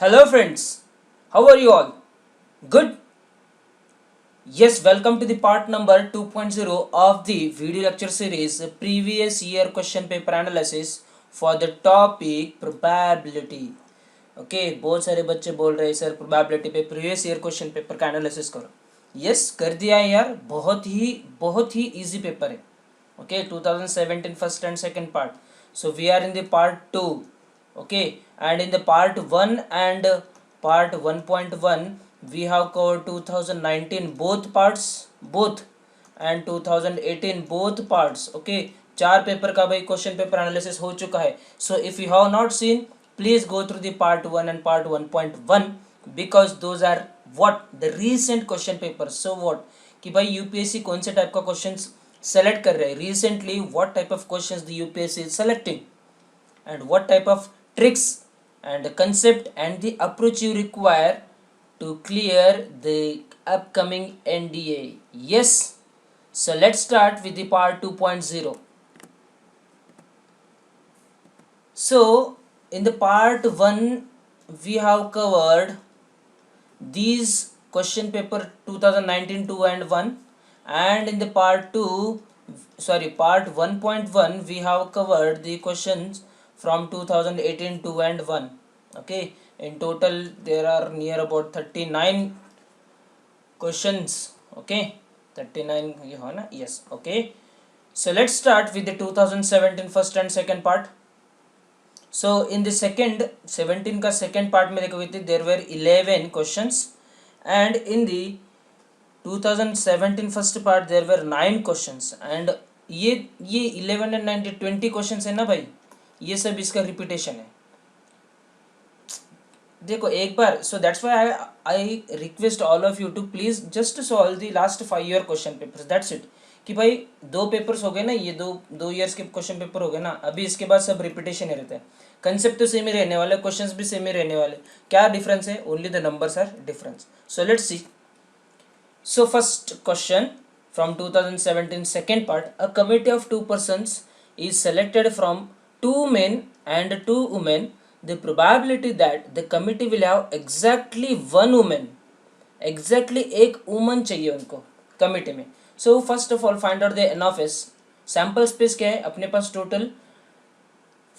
Hello friends, how are you all? Good? Yes, welcome to the part number 2.0 of the video lecture series previous year question paper analysis for the topic probability. Okay, बहुत सारे बच्चे बोल रहे हैं sir probability पे previous year question paper का analysis करो. Yes कर दिया है यार, बहुत ही इजी पेपर है. Okay, 2017 first and second part. So we are in the part 2. Okay, and in the part 1 and part 1.1 we have covered 2019 both parts, both, and 2018 both parts. Okay, चार paper का भाई question paper analysis हो चुका है. So if you have not seen, please go through the part 1 and part 1.1 because those are what the recent question papers. So what कि भाई UPSC कौन से टाइप का क्वेश्चंस सेलेक्ट कर रहे हैं recently, what type of questions the UPSC is selecting and what type of tricks and concept and the approach you require to clear the upcoming NDA. Yes, so let's start with the part 2.0. So in the part 1 we have covered these question paper 2019 2 and 1, and in the part 2, sorry, part 1.1 we have covered the questions from 2018 2 and 1. Okay, in total there are near about 39 questions. Okay, 39 ये हो ना. Yes. Okay, so let's start with the 2017 first and second part. So in the second 17 का second part में देखोगे तो there were 11 questions, and in the 2017 first part there were 9 questions, and ये 11 and 9 20 questions है ना भाई, ये सब इसका रिपीटेशन है. देखो एक बार, so that's why I request all of you to please just solve the last 5 year question papers. That's it. कि भाई दो पेपर्स हो गए ना, ये दो ईयर्स के क्वेश्चन पेपर हो गए ना, अभी इसके बाद सब रिपीटेशन ही रहता है. कंसेप्ट तो सेम ही रहने वाले, क्वेश्चंस भी सेम ही रहने वाले. क्या डिफरेंस है? Only the numbers are difference. So let's see. So first question from 2017 second part, a committee of 2 persons is selected from 2 men and 2 women. The probability that the committee will have exactly 1 woman, exactly एक woman चाहिए उनको committee में. So first of all find out the n of s. Sample space क्या है अपने पास? Total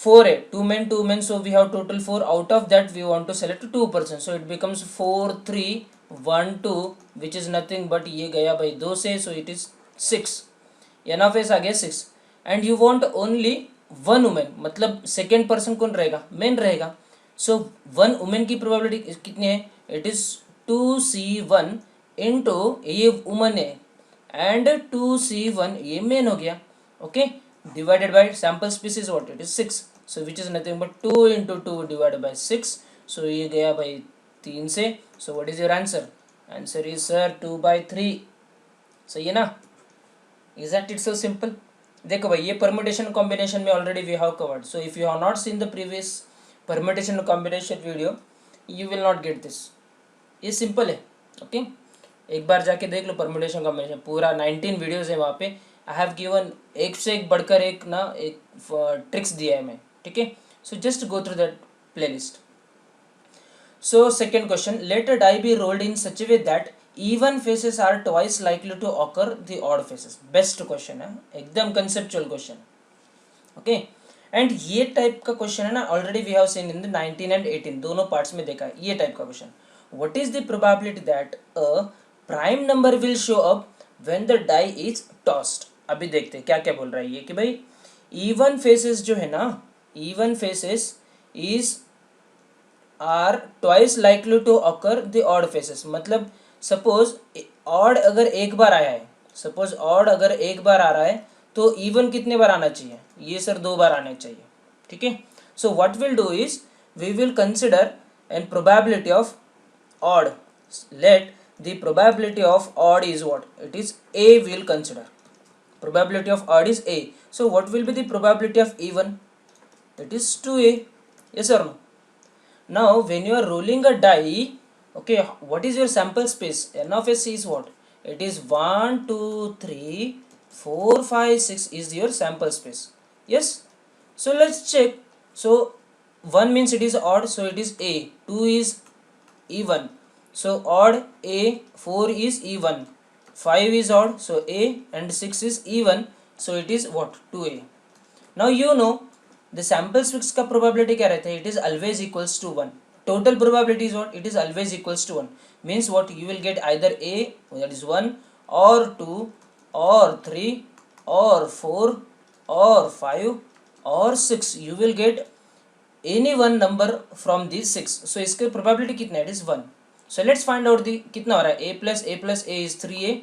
4 है, 2 men 2 women, so we have total 4. Out of that we want to select 2 persons, so it becomes 4 3 1 2, which is nothing but ये गया भाई 2 से, so it is 6. n of s आ गया 6. and you want only 1 woman, मतलब second person कौन रहेगा? Main रहेगा. so 1 woman की प्रोबेबिलिटी कितनी है? it is 2c1 into ये वुमन है and 2c1 ये मेन हो गया. okay, divided by sample space is what? it is 6, so which is nothing but 2 into 2 divided by 6, so ये गया भाई 3 से. so what is your answer? answer is sir 2/3. सही है ना? is that it so simple? देखो भाई ये permutation combination में already we have covered, so if you have not seen the previous permutation combination video you will not get this. ये simple है. okay, एक बार जाके देख लो परम्यूटेशन कॉम्बिनेशन, पूरा 19 वीडियोस है वहाँ पे. आई हैव गिवन एक से एक बढ़कर एक ना एक ट्रिक्स दिया है मैं. ठीक है, so just go through that playlist. So second question, let a die be rolled in such a way that even faces are twice likely to occur the odd faces. Best question है, एकदम conceptual question. Okay, and ये type का question है ना, already we have seen in the 19 and 18 दोनों parts में देखा है ये टाइप का question. What is the probability that a prime number will show up when the die is tossed. अभी देखते हैं क्या क्या बोल रहा है ये कि भाई इवन फेसेस जो है ना, even faces is are twice likely to occur the odd faces. मतलब सपोज ऑड अगर एक बार आया है, सपोज ऑड अगर एक बार आ रहा है तो इवन कितने बार आना चाहिए? ये सर 2 बार आने चाहिए. ठीक है, so what will do is we will consider an probability of odd. Let the probability of odd is what? it is a. will consider probability of odd is a, so what will be the probability of even? it is 2a. yes or no? now when you are rolling a die, okay, what is your sample space? n of s is what? it is 1 2 3 4 5 6 is your sample space. yes, so let's check. so 1 means it is odd, so it is A. 2 is even, so odd A. 4 is even, 5 is odd, so A, and 6 is even, so it is what, 2A. Now you know the sample space का probability क्या रहता है, it is always equals to 1. Total probability is what, it is always equals to 1. Means what, you will get either A, that is 1, or 2, or 3, or 4, or 5, or 6. You will get any one number from these 6. So इसके probability कितना है, it is 1. So let's find out the कितना हो रहा है, a plus a is 3a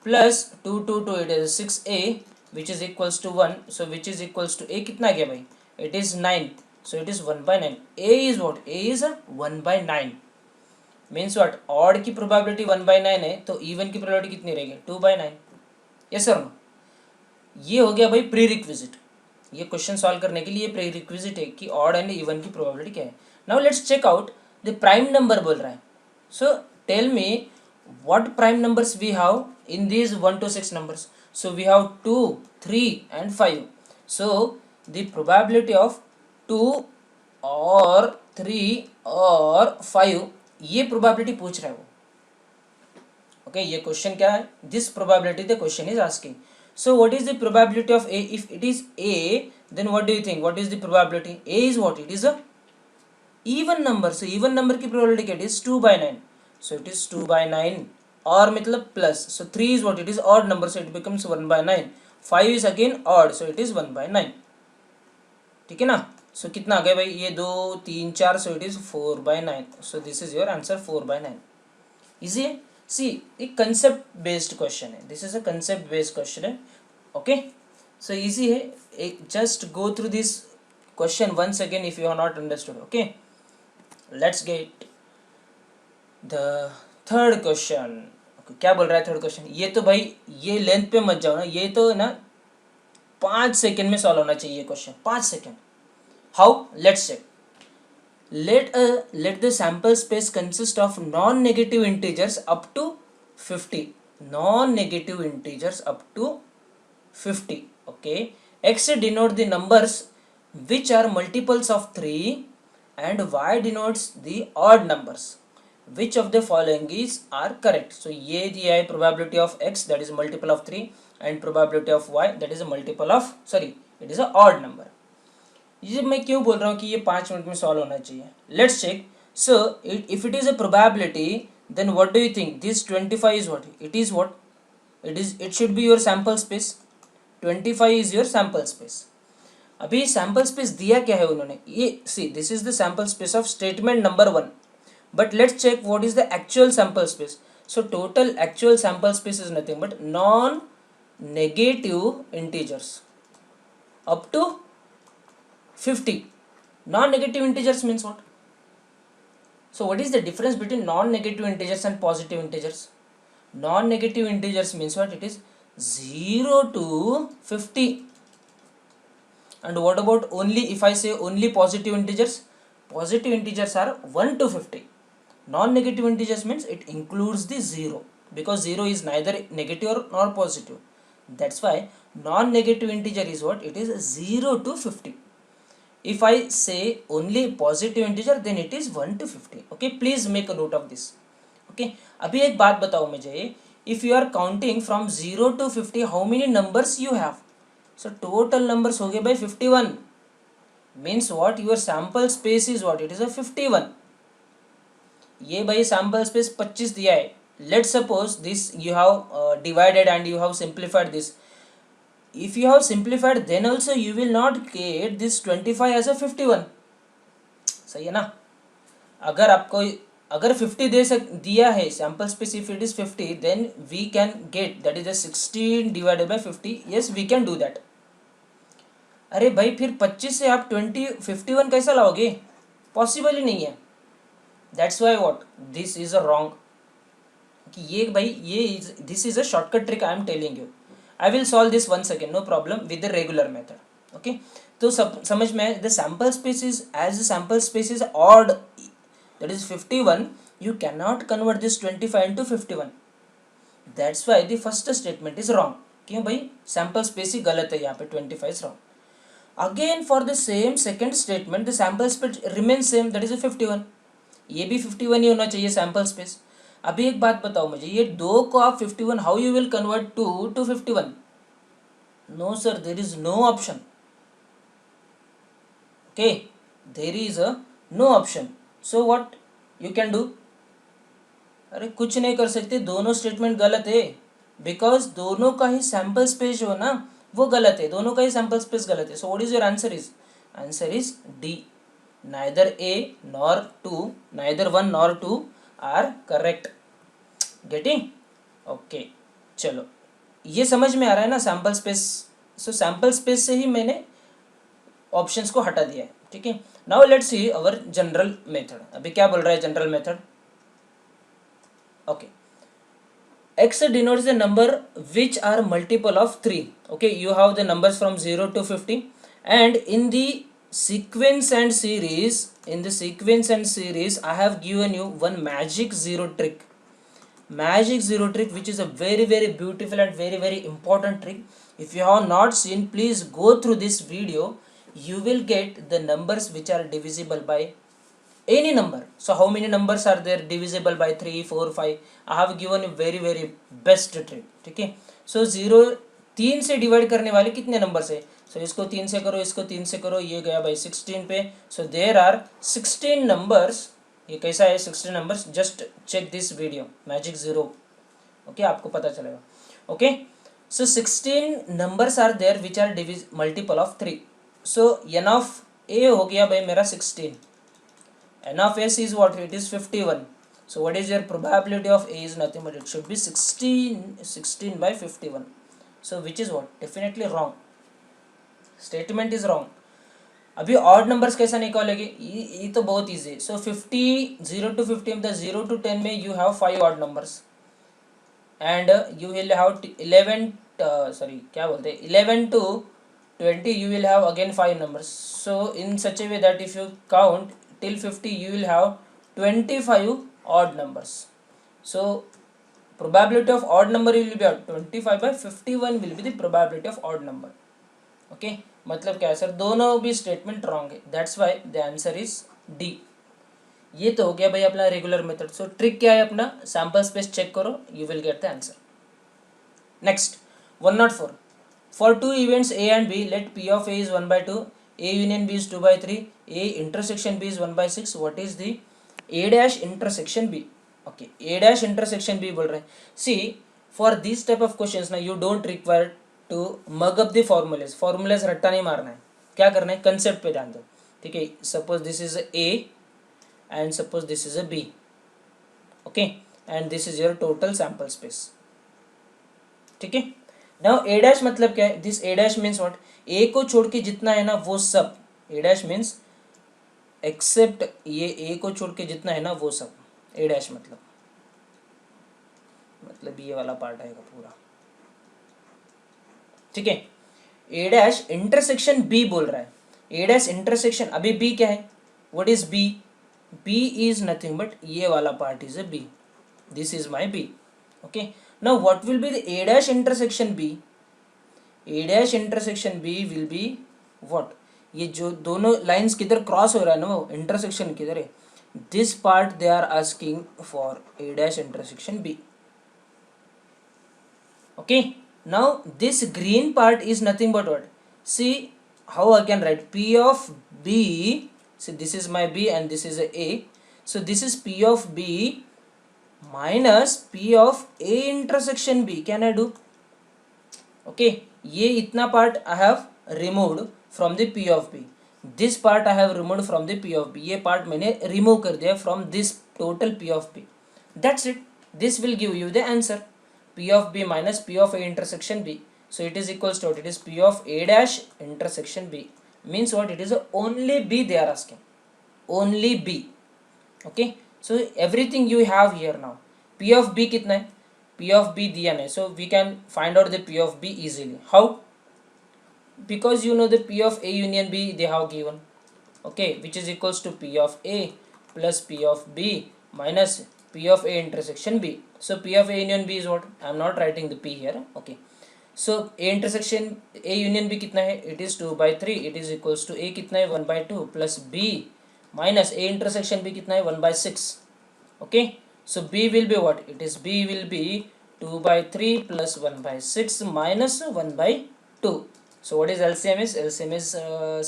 plus 2 it is 6a which is equals to 1. So which is equals to a कितना गया भाई, it is 9. So it is 1 by 9. A is what, a is 1 by 9. Means what, odd की probability 1 by 9 है, तो even की probability कितनी रहेगी, 2 by 9. yes or no. ये हो गया भाई प्री रिक्विजिट. ये क्वेश्चन सॉल्व करने के लिए प्री रिक्विजिट है कि ऑड एंड इवन की प्रोबेबिलिटी क्या है. Now let's check out the prime number बोल रहा है. So tell me what prime numbers we have in these 1 to 6 numbers. So we have 2, 3 and 5. So the probability of 2 or 3 or 5, ये probability पूछ रहा है वो. ओके ये question क्या है, this probability the question is asking. So what is the probability of A? If it is A, then what do you think, what is the probability? A is what, it is a even number. So even number की probability क्या, it is 2 by 9. So it is 2 by 9 और मतलब plus. So 3 is what, it is odd number, so it becomes 1 by 9. 5 is again odd, so it is 1 by 9. ठीक है ना. So कितना आ गया भाई, ये 2 3 4, so it is 4 by 9. So this is your answer, 4 by 9. Easy है. See एक concept based question है, this is a concept based question है. ओके सो इजी है. एक just go through this question once again if you are not understood. Okay let's get the third question. क्या बोल रहा है third question. ये तो भाई ये लेंथ पे मत जाओ ना, ये तो ना 5 सेकेंड में सॉल्व होना चाहिए question, 5 second. How, let's check. Let the sample space consist of non-negative integers up to 50. Non-negative integers up to 50. Okay. X denote the numbers which are multiples of 3 and Y denotes the odd numbers. Which of the following is are correct? So ये दिया है probability of X, that is multiple of 3, and probability of Y, that is a multiple of, sorry, it is a odd number. ये मैं क्यों बोल रहा हूँ कि ये 5 मिनट में सॉल्व होना चाहिए. Let's check. So if it is a probability then what do you think, this 25 is what, it is what, it should be your sample space. 25 is your sample space. अभी sample space दिया क्या है उन्होंने, ये see this is the sample space of statement number 1. But let's check what is the actual sample space. So total actual sample space is nothing but non negative integers up to 50. Non-negative integers means what? So what is the difference between non-negative integers and positive integers? Non-negative integers means what? It is 0 to 50. And what about only, if I say only positive integers? Positive integers are 1 to 50. Non-negative integers means it includes the 0, because 0 is neither negative nor positive. That's why non-negative integer is what? It is 0 to 50. If I say only positive integer then it is 1 to 50. Okay, please make a note of this. Okay, अभी एक बात बताओ मुझे, if you are counting from 0 to 50 how many numbers you have? So total numbers हो गए by 51. Means what, your sample space is what, it is a 51. ये भाई sample space 25 दिया है. Let's suppose this you have divided and you have simplified this. If you have simplified then also you will not get this 25 as a 51. सही है ना. अगर आपको अगर 50 दिया है sample space, if it is 50 then we can get that is a 16 divided by 50. yes we can do that. अरे भाई फिर 25 से आप 51 कैसा लाओगे, पॉसिबल ही नहीं है. That's why what, this is a wrong. कि ये भाई ये this is a shortcut trick I am telling you. I will solve this once again, no problem, with the regular method. Okay, तो समझ में, the sample space is, as the sample space is odd, that is 51, you cannot convert this 25 into 51. That's why the first statement is wrong. क्यों भाई, sample space ही गलत है यहाँ पे, 25 is wrong. Again for the same second statement the sample space remains same, that is 51. ये भी 51 ही होना चाहिए सैम्पल स्पेस. अभी एक बात बताओ मुझे, ये दो को आप 51, how you will convert to 51? No sir, there is no option. Okay, there is a no option. So what you can do? अरे कुछ नहीं कर सकते, दोनों स्टेटमेंट गलत है. बिकॉज दोनों का ही सैम्पल स्पेस जो है ना वो गलत है, दोनों का ही सैम्पल स्पेस गलत है. So what is your answer? Is answer is D. neither a nor 2, neither 1 nor 2 are correct. getting? Okay, चलो ये समझ में आ रहा है ना सैम्पल स्पेस. सो सैम्पल स्पेस से ही मैंने ऑप्शंस को हटा दिया है. ठीक है, now let's see our general method. अभी क्या बोल रहा है general method? Okay, x denotes the number which are multiple of 3. okay, you have the numbers from 0 to 50, and in the sequence and series, I have given you one magic zero trick. Magic zero trick, which is a very very beautiful and very very important trick. If you have not seen, please go through this video. You will get the numbers which are divisible by any number. So how many numbers are there divisible by 3, 4, 5? I have given you very very best trick. ठीक है, सो 0 3 से divide करने वाले कितने numbers है? सो इसको 3 से करो, इसको 3 से करो, ये गया भाई 16 पे. So there are 16 numbers. ये कैसा है 16 numbers? Just check this video magic zero. Okay, आपको पता चलेगा. Okay, so 16 numbers are there which are multiple of 3. So n of A हो गया भाई मेरा 16. n of s is what? It is 51. so what is your probability of a is nothing but it should be 16 by 51. so which is what? definitely wrong. statement is wrong. अभी odd numbers कैसा निकालोगे? ये तो बहुत easy है. सो 50 0 to 50 मतलब 0 to 10 में you have 5 odd numbers, and you will have 11 sorry क्या बोलते हैं 11 to 20 you will have again 5 numbers. so in such a way that if you count till 50 you will have 25 odd numbers. so probability of odd number will be 25 by 51 will be the probability of odd number. okay, मतलब क्या है sir? दोनों भी statement wrong है. That's why the answer is D. ये तो हो गया भाई अपना रेगुलर मेथड. सो ट्रिक क्या है अपना? सैम्पल स्पेस चेक करो, you will get the answer. Next 104. For two events A and B, let P of A is 1 by 2, A union B is 2 by 3, A intersection B is 1 by 6. What is the A dash intersection B? Okay, A dash intersection B बोल रहे हैं. See, for this type of questions ना you don't require to mug up the formulas. Formulas रट्टा नहीं मारना है. क्या करना है? कंसेप्ट पे ध्यान दो. ठीक है, suppose this is A and suppose this is a B. okay, and this is your total sample space. ठीक है, नाउ ए डैश मतलब क्या है? This A dash means what? A को छोड़ के जितना है ना वो सब. ए डैश मीन्स एक्सेप्ट ये ए को छोड़ के जितना है ना वो सब. ए डैश मतलब ये वाला पार्ट आएगा पूरा. ठीक है, ए डैश इंटरसेक्शन बी बोल रहा है. ए डैश इंटरसेक्शन, अभी बी क्या है? What is B? B is nothing but ये वाला part is a B. This is my B. Okay, now what will be the A dash intersection B? A dash intersection B will be what? ये जो दोनों lines किधर cross हो रहा है ना वो इंटरसेक्शन किधर है? This part they are asking for A dash intersection B. okay, now this green part is nothing but what? see how I can write P of B. see this is my B and this is a. so this is P of B minus P of A intersection B. Can I do? okay, ये इतना part I have removed from the P of B. this part I have removed from the P of B. ये part मैंने remove कर दिया from this total P of B. that's it. this will give you the answer. P of B minus P of A intersection B. so it is equals to what? it is P of A dash intersection B. means what? it is only B they are asking. only B. okay, so everything you have here now. P of B कितना है? P of B दिया नहीं, so we can find out the P of B easily. how? because you know the P of A union B they have given. okay, which is equals to P of A plus P of B minus P of A intersection B. so P of A union B is what? I am not writing the P here. okay, so A intersection A union B कितना है, it is 2/3, it is equals to A कितना है 1/2 plus B minus A intersection B कितना है 1/6. Okay, so b will be what, it is b will be 2/3 plus 1/6 minus 1/2. So what is LCM is, LCM is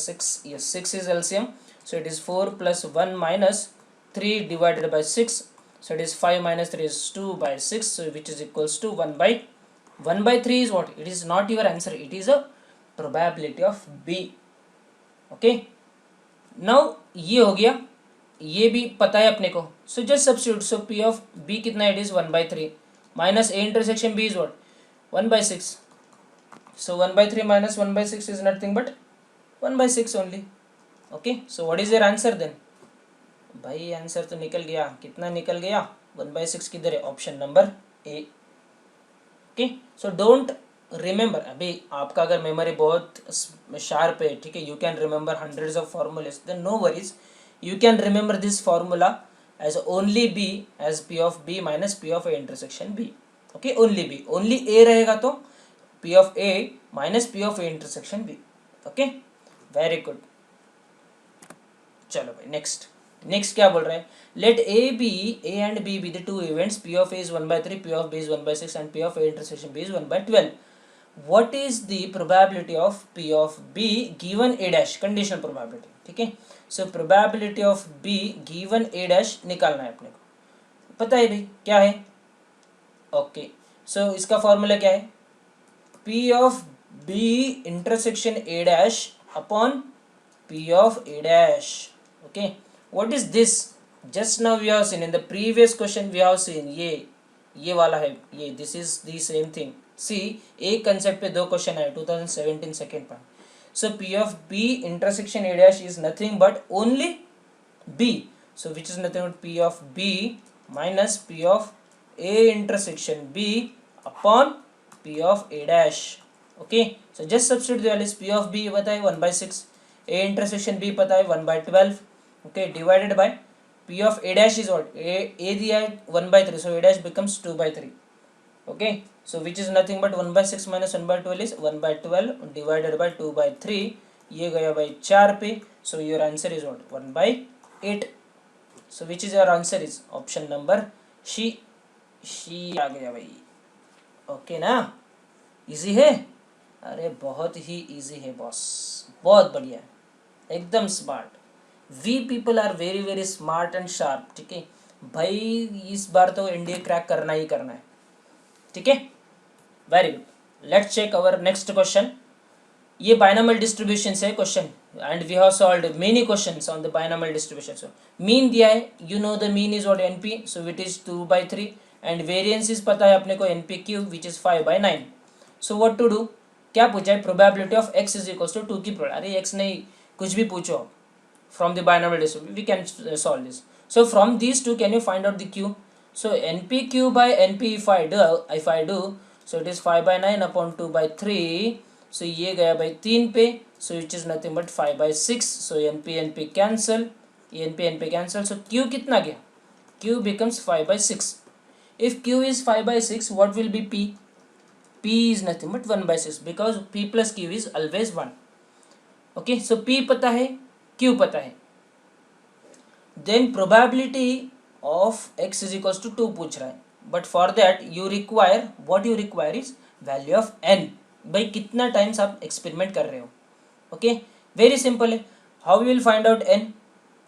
6, yes 6 is LCM. So it is 4 plus 1 minus 3 divided by 6, so it is 5 minus 3 is 2/6, so which is equals to 1/3 is what, it is not your answer, it is a probability of b. okay, now ये हो गया, ये भी पता है अपने को. So just substitute, so P of B कितना है, it is 1/3 minus A intersection B is what 1/6. So 1/3 minus 1/6 is nothing but 1/6 only. Okay, so what is your answer then. भाई आंसर तो निकल गया, कितना निकल गया 1/6 किधर है, option number A. Okay, so don't remember, अभी आपका अगर मेमोरी बहुत शार्प है, ठीक है, you can remember hundreds of formulas, then no worries, you can remember this formula as only b as p of b minus p of a intersection b. okay, only b, only a रहेगा तो p of a minus p of a intersection b. okay, very good. चलो भाई next क्या बोल रहा है, let a and b be the two events, p of a is 1/3, p of b is 1/6 and p of a intersection b is 1/12. what is the probability of p of b given a dash, conditional probability. ठीक है, सो probability of B given A dash निकालना है अपने को, पता है भाई क्या है. ओके, सो इसका फॉर्मूला क्या है, P of B intersection A dash upon P of A dash. Okay, what is this, just now we have seen in the previous question, we have seen ये वाला है, ये this is the same thing. See, एक concept पे दो question आए 2017 second part. So P of B intersection A dash is nothing but only B. So which is nothing but P of B minus P of A intersection B upon P of A dash. Okay. So just substitute the values. P of B पता है 1/6. A intersection B पता है 1/12. Okay. Divided by P of A dash is what? A दिया है 1/3. So A dash becomes 2/3. okay, so which is nothing but 1/6 minus 1/12 is 1/12 divided by 2/3, ये गया भाई 4 पे. so your answer is what 1/8. so which is your answer is option number C आ गया भाई. Okay ना, easy है, अरे बहुत ही इजी है बॉस, बहुत बढ़िया है, एकदम smart. We people are very very smart and sharp. ठीक है भाई, इस बार तो एनडीए क्रैक करना ही करना है. ठीक है, very good. Let's check our next question. ये बाइनोमियल डिस्ट्रीब्यूशन है question and we have solved many questions on the binomial distribution. So mean दिया है, you know the mean is what NP, so it is 2/3 and variance is पता है अपने को NP cube which is 5/9. So what to do, क्या पूछा है, probability of x is equals to 2 की प्रोबेबिलिटी. अरे x नहीं, कुछ भी पूछो from the binomial distribution we can solve this. So from these two can you find out the q. so np q by np if I do so it is 5/9 upon 2/3. so ये गया भाई 3 पे, so which is nothing but 5/6. so np cancel, np cancel, so q कितना गया, q becomes 5/6. if q is 5/6 what will be p, p is nothing but 1/6 because p plus q is always 1. okay, so p पता है, q पता है, then probability of x is equals to 2 पूछ रहा है, but for that you require, what you require is value of n. भाई कितना times आप एक्सपेरिमेंट कर रहे हो. ओके, वेरी सिंपल है. How will find out n,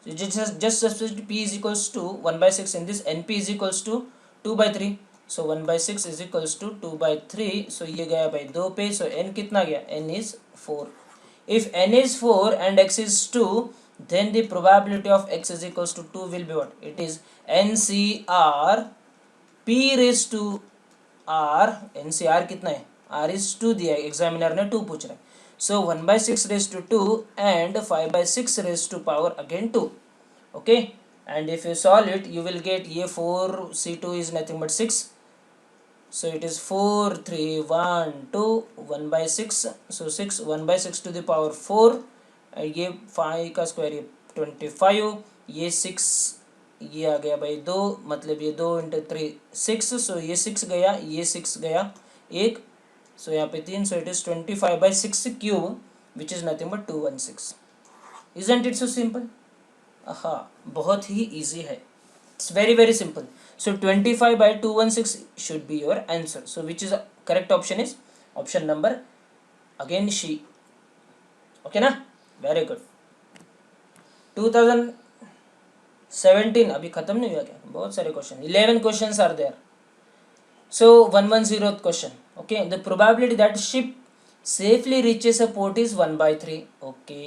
just substitute p is equals to 1/6 in this, np is equals to 2/3. so 1/6 is equals to 2/3. so ये गया भाई 2 पे, so n कितना गया, n is 4. if n is 4 and x is 2, then the probability of x is equals to 2 will be what, it is NCR p raised to r. NCR कितना है, r is 2 दिया है, examiner ने 2 पूछ रहा है. so 1/6 raised to 2 and 5/6 raised to power again 2. okay, and if you solve it you will get ये 4c2 is nothing but 6. so it is 4 3 1 2 1/6. so 6 1/6 to the power 4, ये 5 का square ये 25, ये 6, ये आ गया भाई 2, मतलब ये 2 × 3 6. सो ये 6 गया, ये 6 गया, एक सो यहाँ पे 3, so it is 25/6 cube which is nothing but 216. Isn't it so simple? हाँ, बहुत ही ईजी है. It's very very simple. So 25/216 should be your answer. So which is correct option is option number again she. Okay ना? Very good. 2017 अभी खत्म नहीं हुआ क्या? बहुत सारे question, 11 questions are there. So 110th question. Okay, the probability that ship safely reaches a port is 1/3. Okay,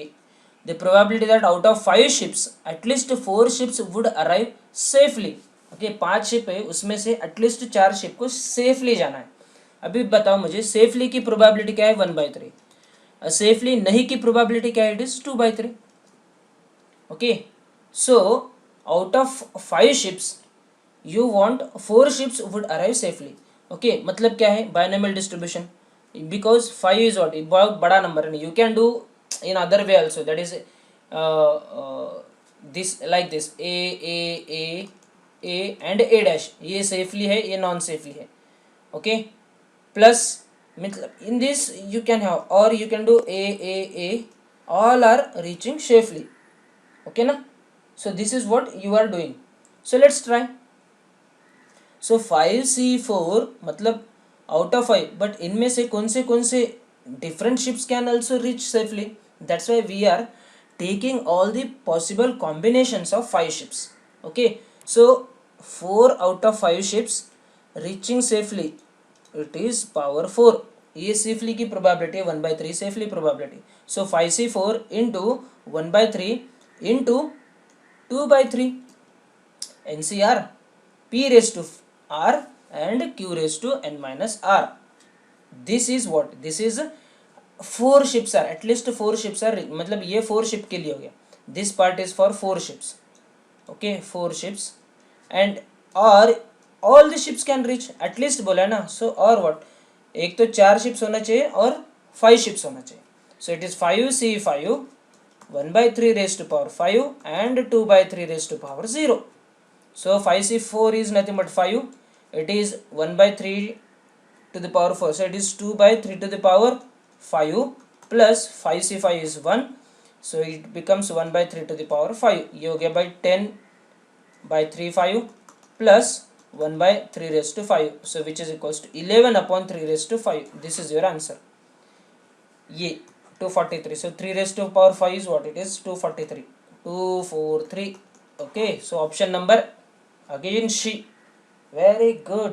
the probability that out of 5 ships at least 4 ships would arrive safely. Okay, 5 ship है, उसमें से at least 4 ship को safely जाना है. अभी बताओ मुझे safely की प्रोबेबिलिटी क्या है? 1/3. सेफली नहीं की प्रोबेबिलिटी क्या है? It is 2/3. Okay, so out of 5 ships you want 4 ships would arrive safely. Okay, मतलब क्या है? binomial distribution, because 5 is what? बहुत बड़ा नंबर है. You can do in other way also, that is this like this a and a dash. ये safely है, ये non safely है. Okay, plus मतलब in this you can have, or you can do a all are reaching safely. Okay ना? So this is what you are doing. So let's try. So 5C4 मतलब out of 5, but इनमें से कौन से different ships can also reach safely. That's why we are taking all the possible combinations of 5 ships. Okay, so 4 out of 5 ships reaching safely, it is power 4. ये safely की probability है 1/3 safely probability. So 5C4 into 1/3 into 2/3 NCR P raised to R and Q raised to n minus R. This is what? This is 4 ships are, at least 4 ships are, मतलब ये 4 ship के लिए हो गया. This part is for 4 ships. Okay, 4 ships and or all the ships can reach, at least बोला ना. So और what? एक तो 4 ships होना चाहिए और 5 ships होना चाहिए. So it is 5C5 1/3 raised to power 5 and 2/3 raised to power 0. So 5C4 is nothing but 5. It is 1/3 to the power 4. So it is 2/3 to the power 5 plus 5C5 is 1. So it becomes 1/3 to the power 5. ये हो गया by 10/3 5 plus 1/3 raised to 5. So which is equals to 11/3 raised to 5. This is your answer. ये 243. So 3 raised to power 5 is what? It is 243. 243. Okay. So option number again she. Very good.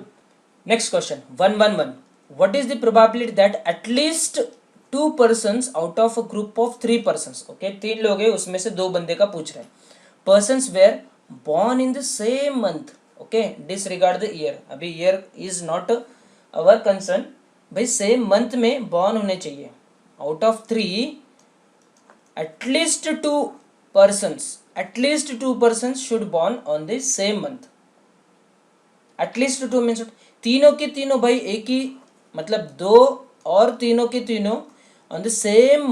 Next question 111. What is the probability that at least 2 persons out of a group of 3 persons, okay, 3 लोग हैं उसमें से 2 बंदे का पूछ रहे हैं, persons were born in the same month. Okay, disregard the year. अभी year is not our concern. भाई same month में born होने चाहिए. Out of 3 at least 2 persons should born on the same month. At least 2 means तीनों के तीनों भाई एक ही, मतलब 2 और तीनों के तीनों on the same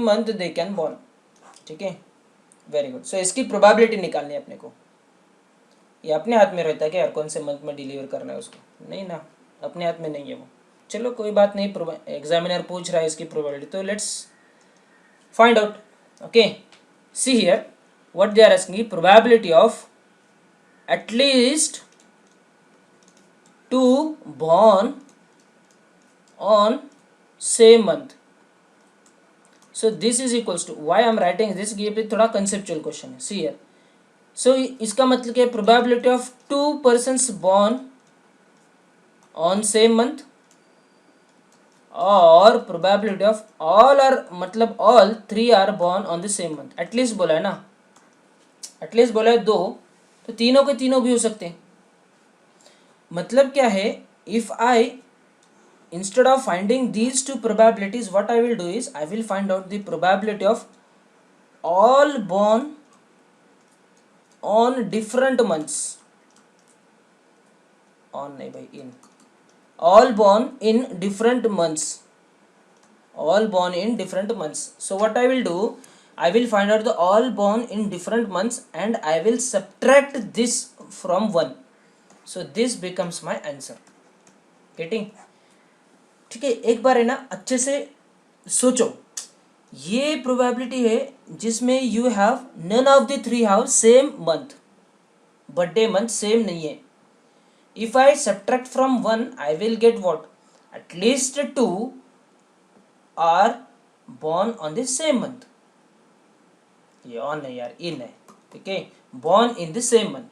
month they can born. ठीक है, वेरी गुड. सो इसकी प्रोबेबिलिटी निकालनी है अपने को. ये अपने हाथ में रहता है कि यार कौन से मंथ में डिलीवर करना है उसको, नहीं ना, अपने हाथ में नहीं है वो. चलो कोई बात नहीं, एग्जामिनर पूछ रहा है इसकी प्रोबेबिलिटी, तो let's find out. Okay, see here what they are asking, probability of at least 2 born on same month. So this is equals to, why I am writing this, ये पे थोड़ा conceptual question है. See here. So इसका मतलब क्या है? probability of 2 persons born on same month और probability of all are, मतलब all 3 are born on the same month. at least बोला है ना, at least बोला है 2, तो तीनों के तीनों भी हो सकते हैं. मतलब क्या है? If I instead of finding these 2 probabilities, what I will do is I will find out the probability of all born on different months. On नहीं भाई, in. All born in different months. all born in different months. So what I will do, I will find out the all born in different months and I will subtract this from 1. So this becomes my answer. Getting? ठीक है, एक बार है ना अच्छे से सोचो, ये probability है जिसमें you have none of the three have same month, birthday month same नहीं है. If I subtract from one I will get what, at least two are born on the same month. ये ऑन नहीं यार, इन है. ठीक है, born in the same month.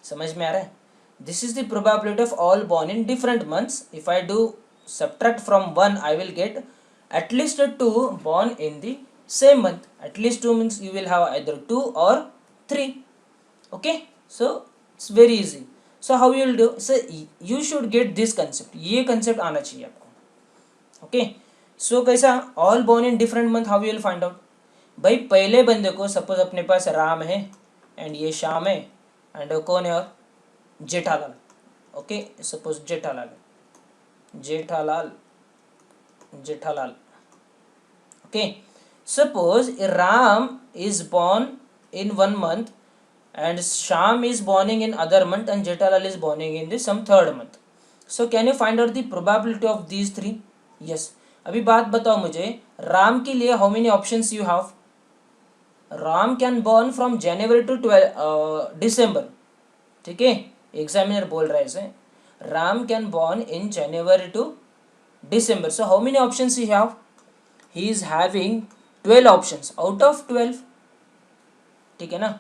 समझ में आ रहा है? This is the probability of all born in different months. If I do subtract from one, I will get at least two born in the same month. At least two means you will have either two or three. Okay, so it's very easy. So how you will do? So you should get this concept. ये concept आना चाहिए आपको. Okay, so कैसा all born in different month, how you will find out? भाई पहले बंदे को suppose अपने पास राम है एंड ये श्याम है एंड कौन है और Jethalal. Okay, suppose Jethalal Jethalal Jethalal. Okay, suppose Ram is born in one month and Sham is born in other month and Jethalal is born in the some third month. So can you find out the probability of these three? Yes. अभी बात बताओ मुझे, राम के लिए how many options you have? Ram can born from January to 12 December. ठीक है, examiner बोल रहा है इसे, Ram can born in January to December. So how many options he have? He is having 12 options out of 12. ठीक है ना,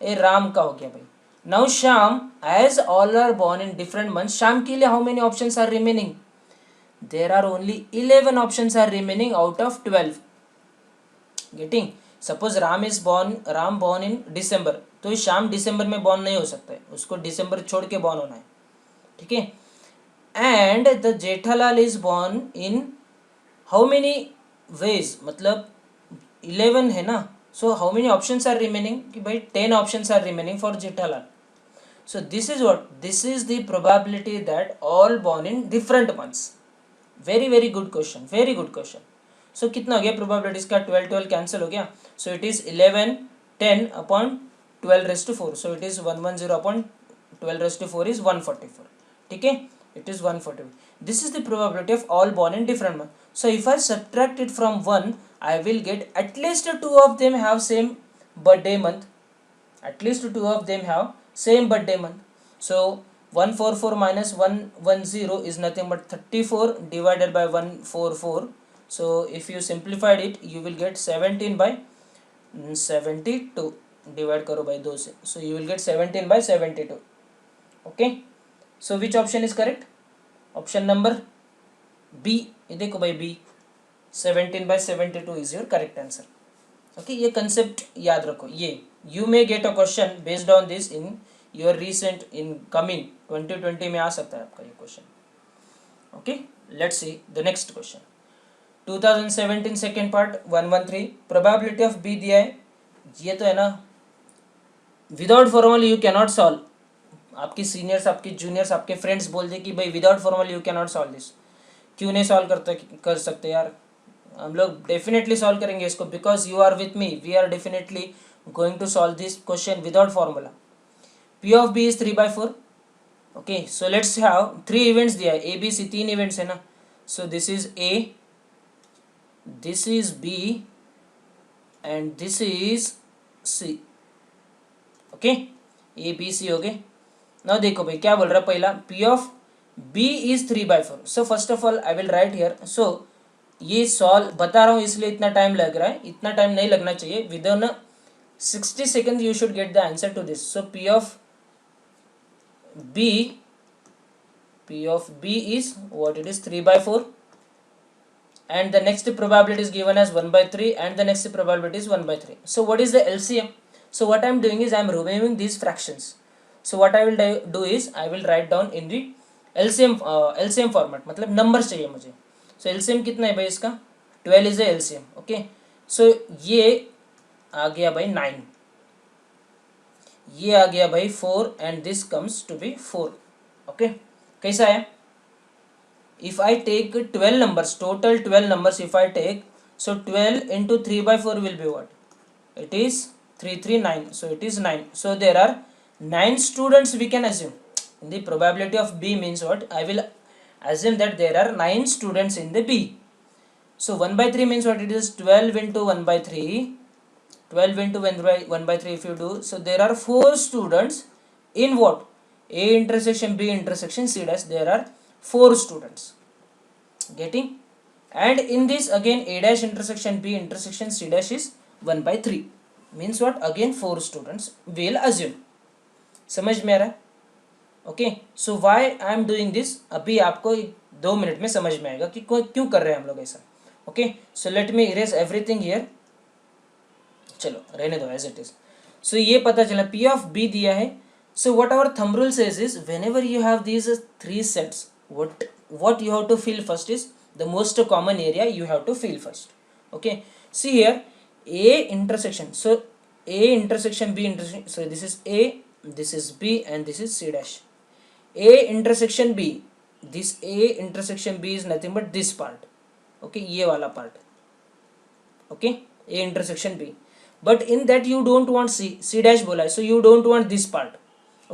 ये राम का हो गया भाई. Now Shyam, as all are born in different months, Shyam के लिए how many options are remaining? There are only 11 options are remaining out of 12. Getting? Suppose Ram born in December, तो श्याम दिसंबर में born नहीं हो सकता है, उसको दिसंबर छोड़ के born होना है. ठीक है, and the Jethalal is born in how many ways, मतलब 11 है ना. So how many options are remaining? कि भाई 10 options are remaining for Jethalal. So this is what, this is the probability that all born in different months. Very very good question, very good question. So कितना हो गया probabilities का, 12 12 cancel हो गया. So it is 11 10 upon 12 raised to 4. So it is 110 upon 12 raised to 4 is 144. ठीक है, it is 144. This is the probability of all born in different months. So if I subtract it from 1, I will get at least two of them have same birthday month. At least two of them have same birthday month. So 144 minus 110 is nothing but 34 divided by 144. So if you simplified it, you will get 17 by 72. Divide करो by 2 से. So you will get 17 by 72. Okay. So which option is correct? Option number B. ये देखो भाई B. 17 by 72 is your correct answer. Okay, ये concept याद रखो. ये you may get a question based on this in your recent in coming 2020 में आ सकता है आपका ये question. Okay, let's see the next question. 2017 second part 113 probability of B दिया है. ये तो है ना, without formula you cannot solve. आपके सीनियर्स, आपके जूनियर्स, आपके फ्रेंड्स बोल दे कि भाई without formula you can not solve this. क्यों नहीं सॉल्व कर सकते यार? हम लोग डेफिनेटली सॉल्व करेंगे इसको, because you are with me. We are definitely going to solve this question without formula. P of B is 3/4. Okay, so let's have 3 events दिया है, ए बी सी, 3 इवेंट्स है ना. So this is A, this is B and this is C. Okay, A B C हो गए. Now देखो भाई क्या बोल रहा है पहला, P of B is 3/4. So first of all I will write here. So ये सॉल्व बता रहा हूँ इसलिए इतना टाइम लग रहा है, इतना टाइम नहीं लगना चाहिए. Within 60 second you should get the answer to this. So P of B is what it is 3/4 and the next probability is given as 1/3 and the next probability is 1/3. So what is the LCM? So what I am doing is I am removing these fractions. So what I will do is I will write down in the LCM format, मतलब numbers चाहिए मुझे. So LCM कितना है भाई इसका, 12 is the LCM. Okay, so ये आ गया भाई 9, ये आ गया भाई 4 and this comes to be 4. Okay, कैसा है? If I take 12 numbers, total 12 numbers if I take, so 12 into 3/4 will be what? It is 339. So it is 9. So there are 9 students we can assume. The probability of B means what? I will assume that there are 9 students in the B. So 1 by 3 means what? It is 12 into 1 by 3. 12 into 1 by 3 if you do, so there are 4 students in what? A intersection B intersection C dash, there are 4 students. Getting? And in this again A dash intersection B intersection C dash is 1 by 3 means what? Again 4 students will assume. समझ में आ रहा है? Okay, so why I am doing this, अभी आपको 2 minute में समझ में आएगा कि क्यों कर रहे हैं हम लोग ऐसा. Okay, so let me erase everything here. चलो रहने दो एज इट इज. सो ये पता चला P of B दिया है. So what our thumb rule says is whenever you have these 3 sets, what you have to fill first is the most common area you have to fill first. Okay, see here A intersection, so A intersection B intersection, so this is A, this is B and this is C dash. A intersection B, this A intersection B is nothing but this part. Okay, ये वाला part. Okay, A intersection B, but in that you don't want C dash बोला है, so you don't want this part.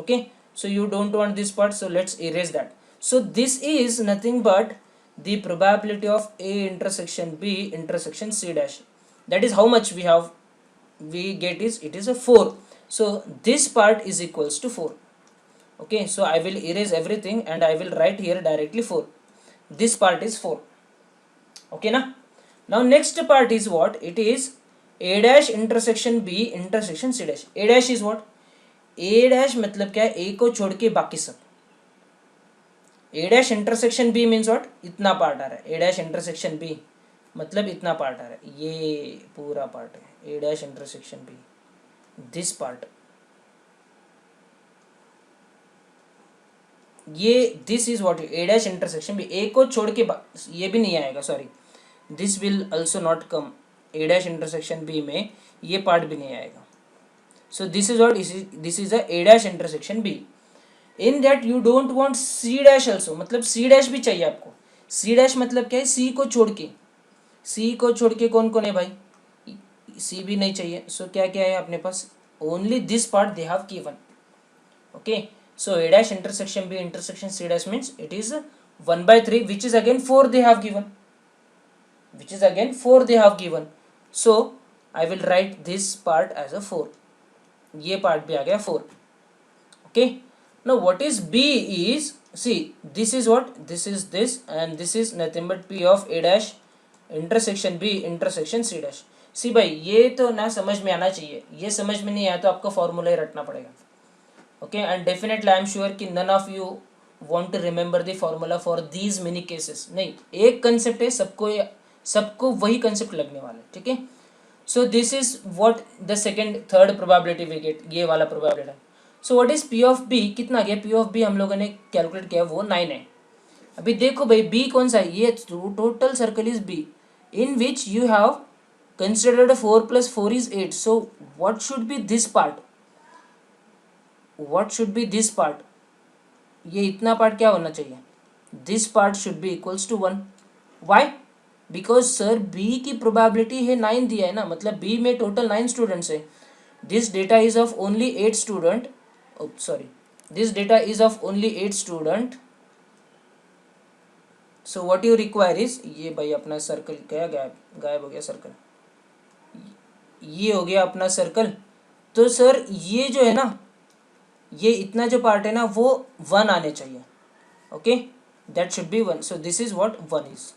Okay, so you don't want this part, so let's erase that. So this is nothing but the probability of A intersection B intersection C dash. That is how much we get is, it is a 4. So this part is equals to 4. Okay, so I will erase everything and I will write here directly 4. This part is 4. Okay na? Now next part is what? It is A dash intersection B intersection C dash. A dash is what? A dash मतलब क्या है? A को छोड़ के बाकी सब. A dash intersection B means what? इतना part आ रहा है. A dash intersection B मतलब इतना पार्ट आ रहा है. ये पूरा पार्ट है A dash intersection B. This part. ये this is what? A dash intersection B. A को छोड़ के ये भी नहीं आएगा. Sorry. This will also not come. A dash intersection B में ये पार्ट भी नहीं आएगा. So this is what? This is a A dash intersection B. In that you don't want C dash also, मतलब C dash भी चाहिए आपको. C dash मतलब क्या है? C को छोड़ के. C को छोड़ के कौन कौन है भाई? C भी नहीं चाहिए. So क्या क्या है अपने पास? Only this part they have given. Okay. So A dash intersection B intersection C dash means it is 1 by 3, which is again 4 they have given. Which is again 4 they have given. So I will write this part as a 4. ये part भी आ गया 4. Okay. Now what is B is, see this is what? This is this and this is nothing but P of A dash intersection B intersection C dash. See भाई ये तो ना समझ में आना चाहिए. ये समझ में नहीं आया तो आपको फॉर्मूला ही रटना पड़ेगा. Okay, and definitely I am sure कि none of you want to remember the formula for these many cases. नहीं, एक कंसेप्ट है, सबको वही कंसेप्ट लगने वाला है. ठीक है. So this is what the third probability we get, ये वाला probability. So what is P of B? कितना गया? P of B हम लोगों ने कैलकुलेट किया वो 9 है. अभी देखो भाई B कौन सा है? ये total circle is B in which you have considered 4 plus 4 is 8. So what should be this part? What should be this part? ये इतना पार्ट क्या होना चाहिए? This part should be equals to 1. Why? Because sir B की probability है 9 दिया है ना, मतलब बी में टोटल 9 स्टूडेंट्स है. This data is of only 8 student. Sorry, this data is of only 8 student. So what you require is, ये भाई अपना सर्कल क्या गायब हो गया सर्कल. ये हो गया अपना सर्कल. तो सर ये जो है ना, ये इतना जो पार्ट है ना वो 1 आने चाहिए. Okay, that should be 1. So this is what 1 is.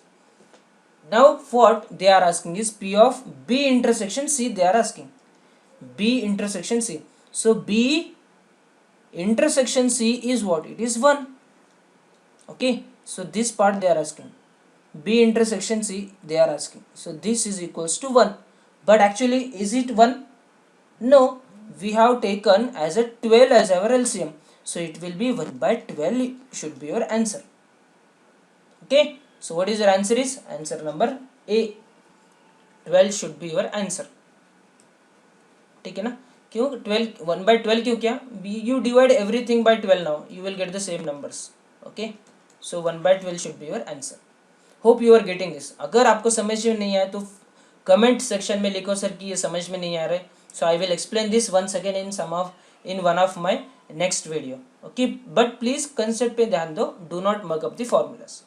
Now what they are asking is P of B intersection C. They are asking B intersection C. So B intersection C is what? It is 1. Okay. So this part they are asking. B intersection C they are asking. So this is equals to 1. But actually is it 1? No. We have taken as a 12 as our LCM. So it will be 1 by 12 should be your answer. Okay. So what is your answer is? Answer number A. 12 should be your answer. ठीक है ना? क्यों 12 1 by 12 क्यों क्या? You divide everything by 12 now. You will get the same numbers. Okay. So 1 by 12 should be your answer. Hope you are getting this. अगर आपको समझ में नहीं आया तो कमेंट सेक्शन में लिखो सर कि ये समझ में नहीं आ रहा है. So I will explain this once again in one of my next video, okay, but please concept पे ध्यान दो, do not mug up the formulas.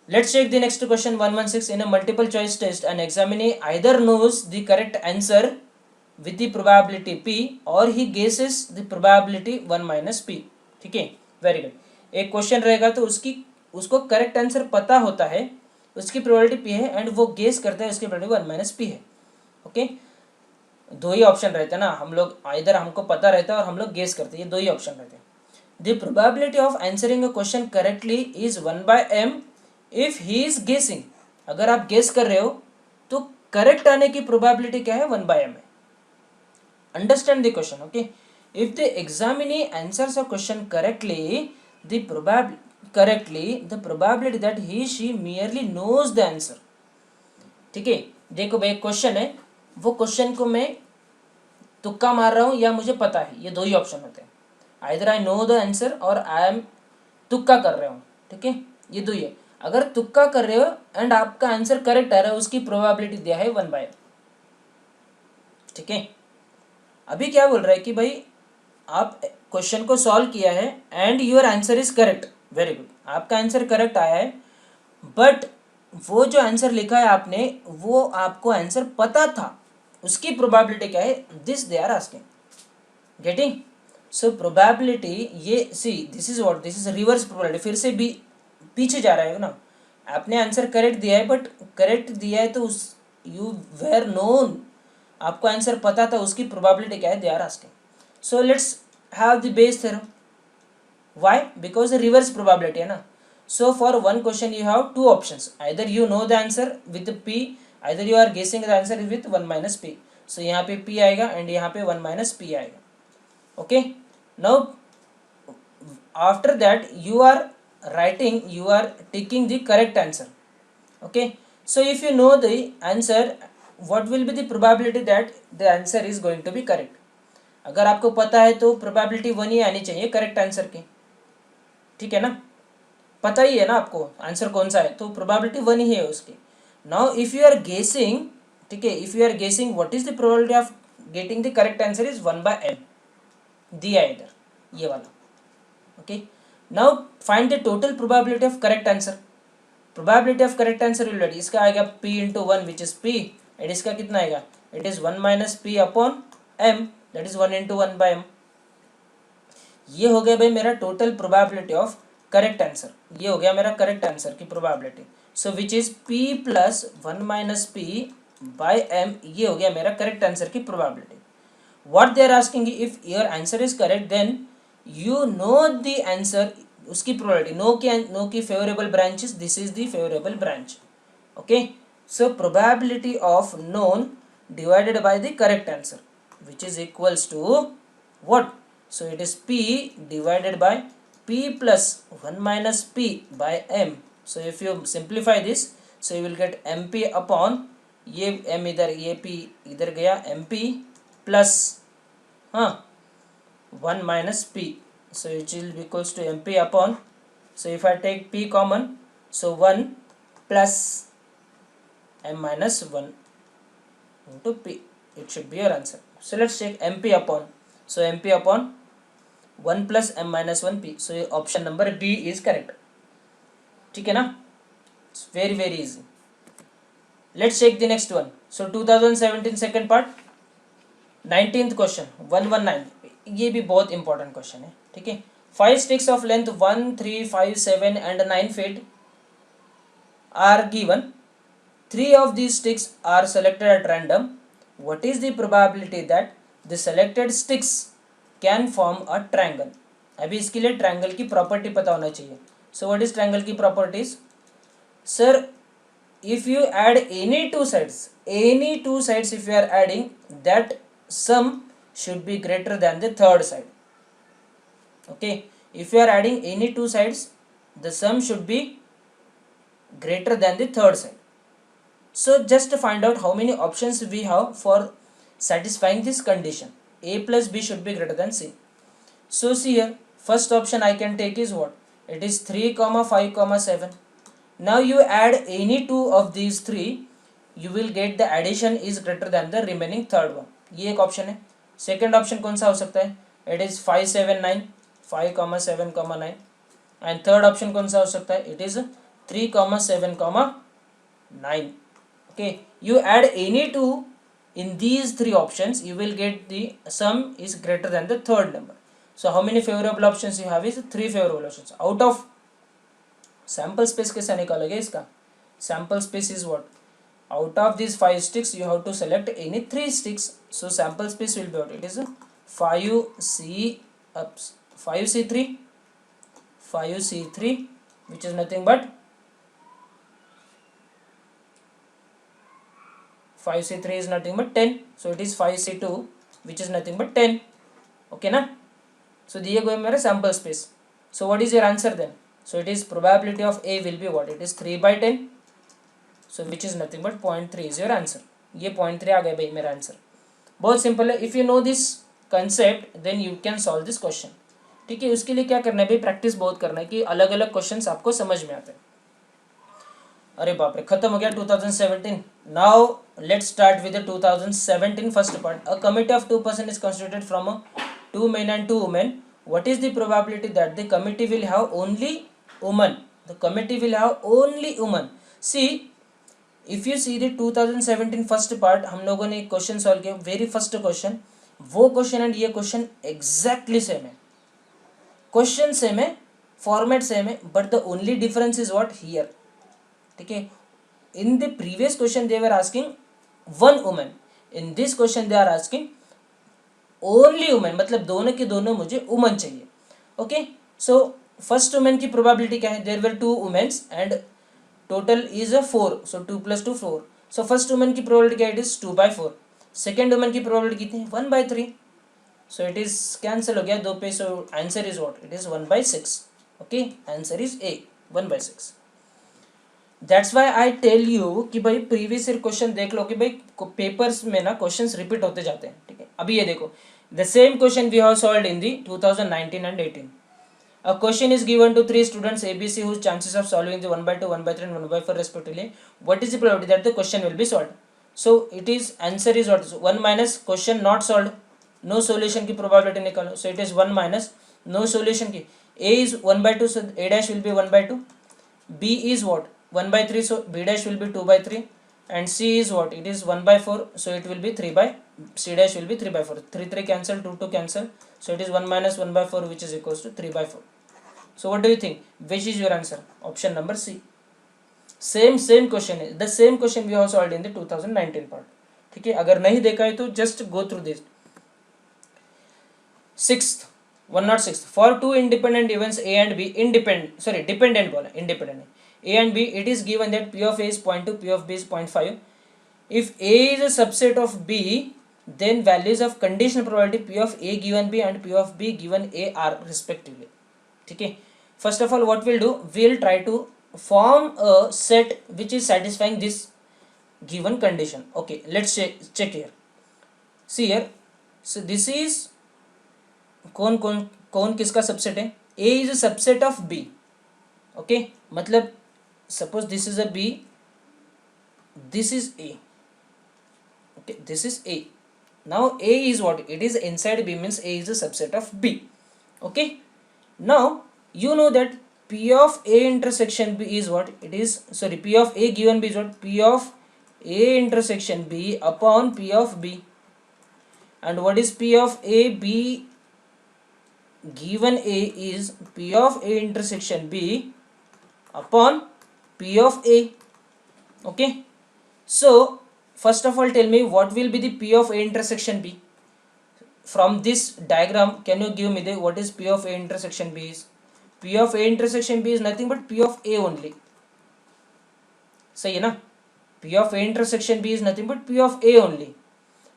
Let's check the next question 116. In a multiple choice test, an examinee either knows the correct answer with the probability p or he guesses the probability 1 minus p. ठीक है, very good. एक question रहेगा तो उसको correct answer पता होता है, उसकी प्रोबेबिलिटी p है, एंड वो गेस करता है उसकी प्रोबेबिलिटी 1 माइनस p है. ओके, दो ही ऑप्शन रहते हैं ना, हम लोग आइदर हमको पता रहता है और हम लोग गेस करते हैं, ये दो ही ऑप्शन रहते हैं. The probability of answering a question correctly is 1/m if he is गेसिंग. अगर आप गेस कर रहे हो तो करेक्ट आने की प्रोबेबिलिटी क्या है, 1/m है. Understand the question, okay. If the examinee answers a question correctly the probability that he she merely knows the answer. ठीक है, देखो भाई क्वेश्चन है, वो क्वेश्चन को मैं तुक्का मार रहा हूँ या मुझे पता है, ये दो ही ऑप्शन होते हैं. Either I know the answer और आई एम तुक्का कर रहा हूँ. ठीक है, ये दो ही है. अगर तुक्का कर रहे हो एंड आपका आंसर करेक्ट आ रहा है, उसकी प्रोबेबिलिटी दिया है 1/m. ठीक है, अभी क्या बोल रहा है कि भाई आप क्वेश्चन को सॉल्व किया है and your answer is correct. Very good, आपका आंसर करेक्ट आया है, बट वो जो आंसर लिखा है आपने, वो आपको आंसर पता था, उसकी प्रोबेबिलिटी क्या है, this they are asking. Getting? So probability, ये see this is what, this is reverse probability. फिर से भी पीछे जा रहा है ना, आपने आंसर करेक्ट दिया है, बट करेक्ट दिया है तो उस यू वेर नोन, आपको आंसर पता था, उसकी प्रोबेबिलिटी क्या है, they are asking. So let's have the Bayes theorem. Why? Because reverse probability है ना. So for one question you have two options. Either you know the answer with p, either you are guessing the answer with 1 minus p. So यहाँ पे p आएगा and यहाँ पे 1 minus p आएगा. Okay. Now after that you are writing, you are taking the correct answer. Okay. So if you know the answer, what will be the probability that the answer is going to be correct? अगर आपको पता है तो probability 1 ही आनी चाहिए correct answer की. ठीक है ना, पता ही है ना आपको आंसर कौन सा है, तो प्रोबेबिलिटी 1 ही है उसकी. नाउ इफ यू आर गेसिंग, ठीक है, इफ यू आर गेसिंग what is the probability of getting the correct answer is 1/m, दिया है इधर ये वाला. Okay, now find the total probability of correct answer. Probability of correct answer already इसका आएगा p into 1 which is p, and इसका कितना आएगा, it is 1 minus p upon m, that is 1 into 1/m. ये हो गया भाई मेरा total probability of correct answer. ये हो गया मेरा करेक्ट आंसर की probability. So which is p plus 1 minus p by m. ये हो गया मेरा करेक्ट आंसर की probability. What they are asking, if your answer is correct then you know the answer, उसकी प्रोबेबिलिटी, नो की favourable branch is, this is the favourable branch. Okay, so probability of known divided by the correct answer which is equals to what. So it is p divided by p plus 1 minus p by m. So if you simplify this, so you will get mp upon, ये m इधर, ये p इधर गया, mp plus 1 minus p. So it will be equals to mp upon, so if I take p common, so 1 plus m minus 1 into p, it should be your answer. So let's check mp upon, so mp upon 1 plus m minus 1 p. So option number B is correct. ठीक है ना, it's very very easy. Let's check the next one. So 2017 second part, 19th question 119. ये भी बहुत important question है. ठीक है, 5 sticks of length 1, 3, 5, 7 and 9 feet are given. 3 of these sticks are selected at random. What is the probability that the selected sticks can form a triangle? अभी इसके लिए triangle की प्रॉपर्टी पता होना चाहिए. सो व्हाट इज ट्रायंगल की properties? Sir if you add any two sides if you are adding, that sum should be greater than the third side. Okay, if you are adding any two sides the sum should be greater than the third side. So just find out how many options we have for satisfying this condition. A plus B should be greater than C. So see here, first option I can take is what? It is 3, 5, 7. Now you add any two of these three, you will get the addition is greater than the remaining third one. ये एक option है. Second option कौन सा हो सकता है? It is 5 7 9, 5 7 9. And third option कौन सा हो सकता है, it is 3 7 9. Okay, you add any two in these three options, you will get the sum is greater than the third number. So how many favorable options you have is 3 favorable options. Out of sample space कैसा निकालोगे इसका, sample space is what, out of these 5 sticks you have to select any 3 sticks. So sample space will be what, it is 5c ups 5c3 5c3 which is nothing but 5c3 is nothing but 10. So it is 5c2 which is nothing but 10. Okay na. So दिए गए मेरे sample space. So what is your answer then? So it is probability of A will be what, it is 3 by 10. So which is nothing but 0.3 is your answer. ये 0.3 आ गया भाई मेरा answer. बहुत simple है. If you know this concept then you can solve this question. ठीक है, उसके लिए क्या करना है भाई, प्रैक्टिस बहुत करना है कि अलग अलग क्वेश्चंस आपको समझ में आते हैं. अरे बाप रे, खत्म हो गया 2017. Now let's start with the 2017 first part. A committee of 2% is constituted from 2 men and 2 women. What is the probability that the committee will have only women? The committee will have only women. See, if you see the 2017 first part, हम लोगों ने question solve किया. Very first question, वो question and ये question exactly same है. Question same है, format same है, but the only difference is what here. ठीक है, in the previous question they were asking one women, in this question they are asking only women, मतलब दोनों के दोनों मुझे वुमन चाहिए. ओके, सो फर्स्ट वुमेन की प्रोबेबिलिटी क्या है, there were 2 womens and total is 4. So 2 + 2 4. So first women की प्रोबेबिलिटी क्या है, it is 2 by 4. Second women की प्रोबेबिलिटी कितनी है, 1 by 3. So it is cancel हो गया 2 पे. So answer is what, it is 1 by 6. Okay, answer is A, 1 by 6. That's why I tell you कि भाई प्रीवियस ईयर क्वेश्चन देख लो कि भाई पेपर्स में ना क्वेश्चंस रिपीट होते जाते हैं. ठीक है, अभी ये देखो, the same question we have solved in the 2019 and 18. A question is given to 3 students ABC whose chances of solving the 1 by 2, 1 by 3 and 1 by 4 respectively. What is the probability that the question will be solved? So it is answer is what, 1 minus question not solved, no solution की probability निकालो. So it is 1 minus no solution की, A is 1 by 2, so A dash will be 1 by 2. B is what, 1 by 3, so B dash will be 2 by 3. And C is what, it is 1 by 4, so it will be 3 by, C dash will be 3 by 4. 3 3 cancel, 2 2 cancel, so it is 1 minus 1 by 4 which is equals to 3 by 4. So what do you think, which is your answer? Option number C. same question है, the same question we have solved in the 2019 part. ठीक है, अगर नहीं देखा है तो just go through this. Sixth, 106, for two independent events A and B, dependent बोला, independent A and B, it is given that P of A is 0.2, P of B is 0.5. If A is a subset of B, then values of conditional probability P of A given B and P of B given A are respectively. ठीक है, first of all what we'll do, we'll try to form a set which is satisfying this given condition. Okay, let's check here. See here, so this is कौन किसका subset है, A is a subset of B. Okay, मतलब suppose this is a B, this is A. Okay, this is A. Now A is what, it is inside B, means A is a subset of B. Okay, now you know that P of A intersection B is what, it is, sorry, P of A given B is what, P of A intersection B upon P of B. And what is P of A B given A is P of A intersection B upon P of A. Okay, so first of all tell me what will be the P of A intersection B. From this diagram can you give me the what is P of A intersection B is? P of A intersection B is nothing but P of A only. सही है ना, P of A intersection B is nothing but P of A only.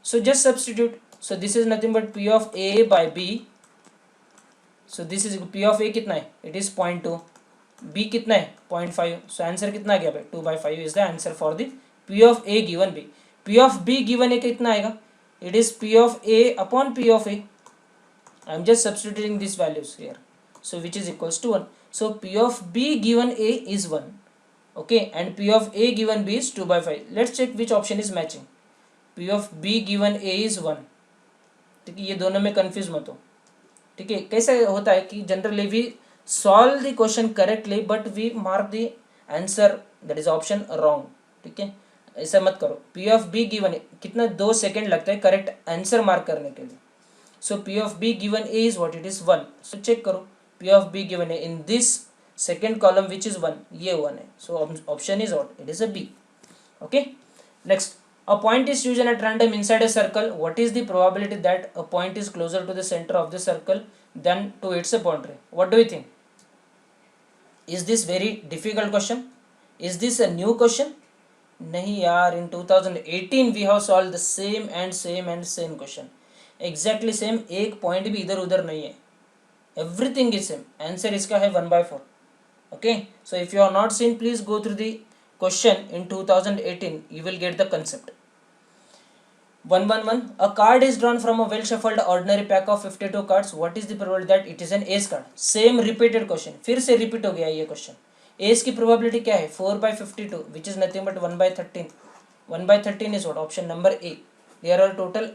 So just substitute. So this is nothing but P of A by B. So this is P of A कितना है, it is 0.2, B कितना है 0.5. So answer कितना आ गया भाई, 2 by 5 is the answer for the P of A given B. P of B given A कितना आएगा, it is P of A upon P of A. I am just substituting these values here, so which is equals to 1. So P of B given A is 1. Okay, and P of A given B is 2 by 5. Let's check which option is matching. P of B given A is 1. ठीक है, ये दोनों में confuse मत हो. ठीक है, कैसे होता है कि generally we solve the question correctly but we mark the answer that is option wrong, ठीक है, ऐसा मत करो। पी ऑफ बी गिवन कितना 2 सेकेंड लगता है करेक्ट आंसर मार्क करने के लिए। So P of B given A is what, it is 1। So check करो P of B given A in this second column which is 1, ये 1 है, so option is what, it is a B. okay, next, a point is chosen at random inside a circle. What is the probability that a point is closer to the center of the circle than to its boundary? What do you think? Is this very difficult question? Is this a new question? नहीं यार, in 2018 we have solved the same question, exactly same, एक point भी इधर उधर नहीं है, everything is same, answer इसका है 1/4। okay, so if you have not seen, please go through the question in 2018, you will get the concept। 111, a card is drawn from a well shuffled ordinary pack of 52 cards, what is the probability that it is an ace card? same repeated question, फिर से repeat हो गया ये question। ace की probability क्या है, 4/52 which is nothing but 1/13। 1/13 is what, option number A। there are total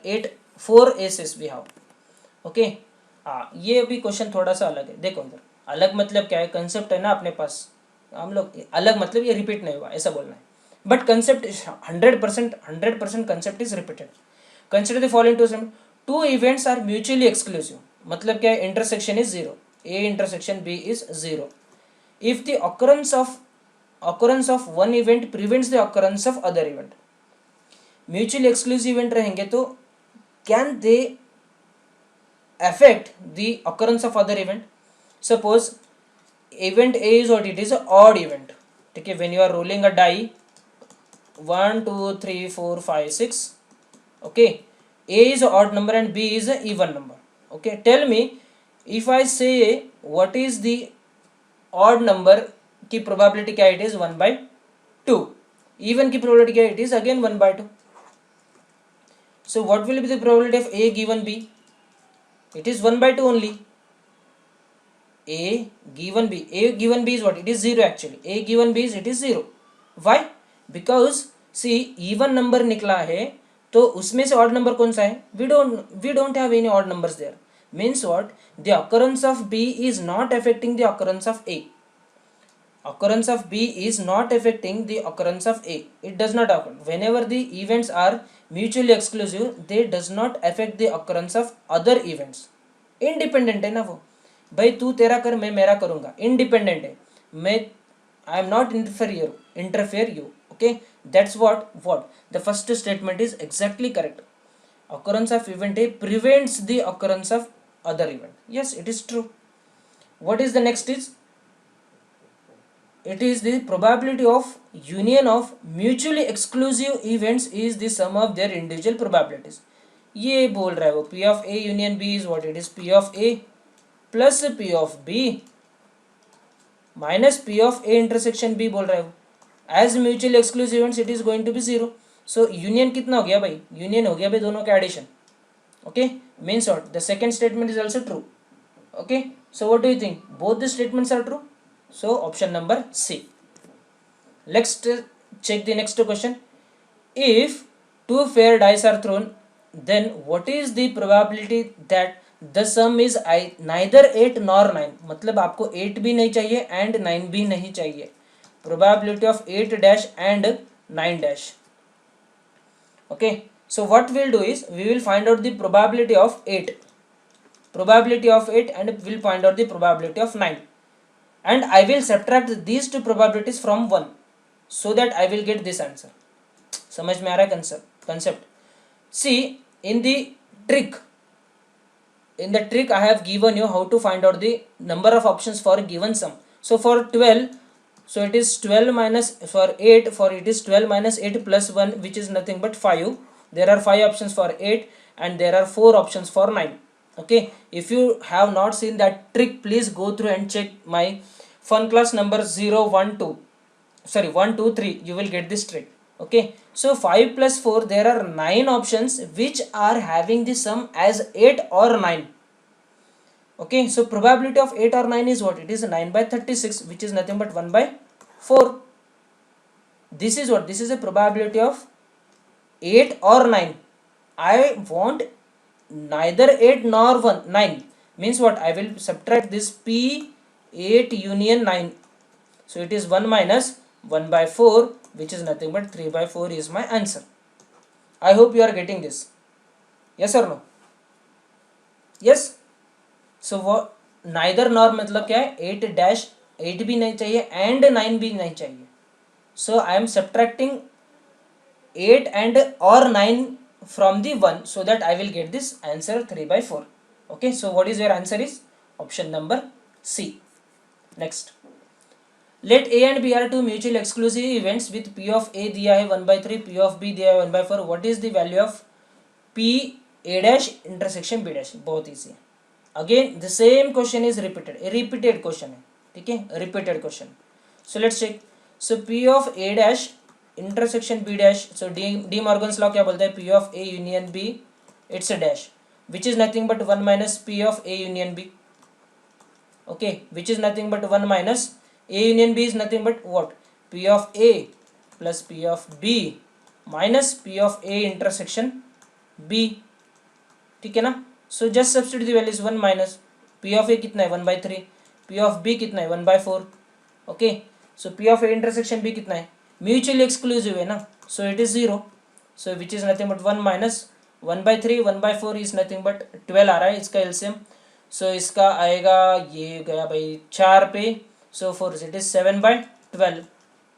4 aces we have। okay, ये भी क्वेश्चन थोड़ा सा अलग है, देखो इधर अलग मतलब क्या है, कंसेप्ट है ना अपने पास, हम लोग अलग मतलब ये रिपीट नहीं हुआ ऐसा बोलना है, but concept 100% concept is repeated. Consider the following two events are mutually exclusive, मतलब क्या है, intersection is 0, A intersection B is 0 if the occurrence of one event prevents the occurrence of other event। Mutually exclusive event रहेंगे तो can they affect the occurrence of other event? Suppose event A is what, it is a odd event, ठीक है, when you are rolling a die 1 2 3 4 5 6, okay, A is a odd number and B is a even number। okay, tell me, if I say what is the odd number की probability क्या, it is 1/2, even की probability क्या, it is again 1/2। so what will be the probability of A given B? it is 1/2 only। A given B, A given B is what, it is 0 actually, A given B is, it is 0। why? because see even number निकला है तो उसमें से odd number कौन सा है, we don't have any odd numbers there, means what, the occurrence of B is not affecting the occurrence of A, occurrence of B is not affecting the occurrence of A, it does not occur whenever the events are mutually exclusive, they does not affect the occurrence of other events। Independent है ना वो, भाई तू तेरा कर मैं मेरा करूंगा, इंडिपेंडेंट है, मैं I am not interfere you. Okay, that's what the first statement is exactly correct. occurrence of event A prevents the occurrence of other event, yes it is true। what is the next is, it is the probability of union of mutually exclusive events is the sum of their individual probabilities। ये बोल रहा है वो P of A union B is what, it is P of A plus P of B minus P of A intersection B बोल रहा है वो, as mutual exclusive events it is going to be 0। So union कितना हो गया भाई, union हो गया भाई दोनों का addition. Okay, means what, the second statement is also true. Okay, so what do you think, both the statements are true, so option number C. Next, check the next question। if two fair dice are thrown, then what is the probability that the sum is neither 8 nor 9? मतलब आपको 8 भी नहीं चाहिए and 9 भी नहीं चाहिए, probability of 8 dash and 9 dash। okay, so what we'll do is we will find out the probability of 8 and we'll find out the probability of 9, and I will subtract these two probabilities from 1 so that I will get this answer। समझ में आ रहा है concept? see in the trick I have given you how to find out the number of options for a given sum। so for 12, so it is 12 minus, for 8, for it is 12 minus 8 plus 1 which is nothing but 5। there are 5 options for 8 and there are 4 options for 9। okay, if you have not seen that trick, please go through and check my fun class number 1 2 3, you will get this trick। okay, so 5 plus 4, there are 9 options which are having the sum as 8 or 9। okay, so probability of 8 or 9 is what, it is 9/36 which is nothing but 1/4। this is what, this is a probability of 8 or 9। I want neither 8 nor 9, means what, I will subtract this P 8 union 9, so it is 1 minus 1 by 4, which is nothing but 3 by 4 is my answer. I hope you are getting this. Yes or no? Yes. So what, neither nor मतलब क्या है, 8 भी नहीं चाहिए and 9 भी नहीं चाहिए. So I am subtracting 8 and or 9 from the 1, so that I will get this answer 3 by 4. Okay, so what is your answer is option number C. Next, let A and B are two mutually exclusive events with P of A दिया है 1 by 3, P of B दिया है 1 by 4. What is the value of P A dash intersection B dash? बहुत easy है. Again the same question is repeated, a repeated question है, ठीक है, repeated question. So let's check. So P of A dash intersection B dash, so D Morgan's law क्या बोलता है, P of A union B, it's a dash, which is nothing but 1 minus P of A union B. Okay, which is nothing but 1 minus A union B is nothing but what, P of A plus P of B minus P of A intersection B, ठीक है ना. So just substitute the values. 1 minus P of A कितना है 1 by 3, P of B कितना है 1 by 4. Okay, so P of A intersection B कितना है, mutually exclusive है ना, so it is 0. So which is nothing but 1 minus 1 by 3, 1 by 4 is nothing but 12 आ रहा है इसका LCM. So इसका आएगा, ये गया भाई 4 पे, so 4 it is 7 by 12,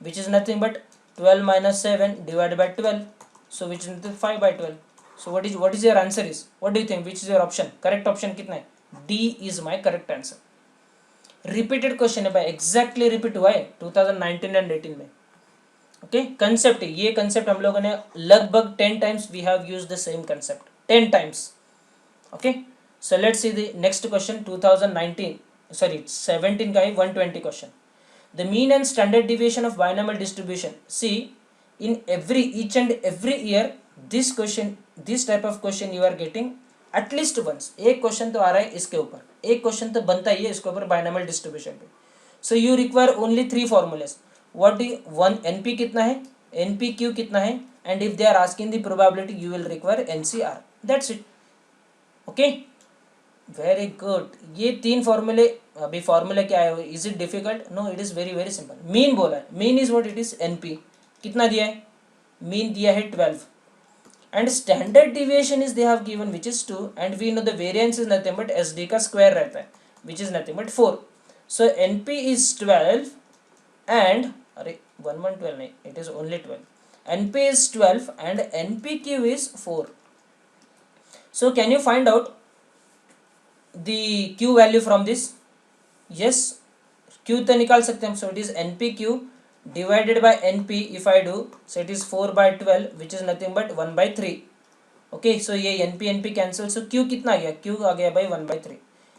which is nothing but 12 minus 7 divided by 12, so which is 5 by 12. So what is your answer is, what do you think, which is your option, correct option कितना है, D is my correct answer. Repeated question है भाई, exactly repeat हुआ है 2019 and 18 में. Okay, concept, ये concept हम लोगों ने लगभग 10 times we have used the same concept 10 times. Okay, so let's see the next question 17 का ही 120 question. The mean and standard deviation of binomial distribution. See in every each and every year this question, this type of question you are getting at least once. एक question तो आ रहा है इसके ऊपर, एक क्वेश्चन तो बनता ही है इसके ऊपर बाइनोमियल डिस्ट्रीब्यूशन पे. So you require only 3 formulas. What do one, np कितना है, एनपी क्यू कितना है, and if they are asking the probability you will require nCr. That's it. Okay, very good. ये 3 फॉर्मूले. अभी फॉर्मूला क्या है, is it difficult, no it is very very simple. Mean बोला है, mean is what, it is np. कितना दिया है, मीन दिया है 12, and standard deviation is they have given which is 2, and we know the variance is nothing but SD का square रहता है, which is nothing but 4. So NP is 12 and अरे 12 नहीं, it is only 12. NP is 12 and NPQ is 4. So can you find out the Q value from this? Yes, Q तो निकाल सकते हैं. So it is NPQ divided by NP if I do, so it is 4 by 12, which is nothing but 1 by 3. Okay, so ये NP cancel, so Q कितना आ गया, Q आ गया by 1 by 3.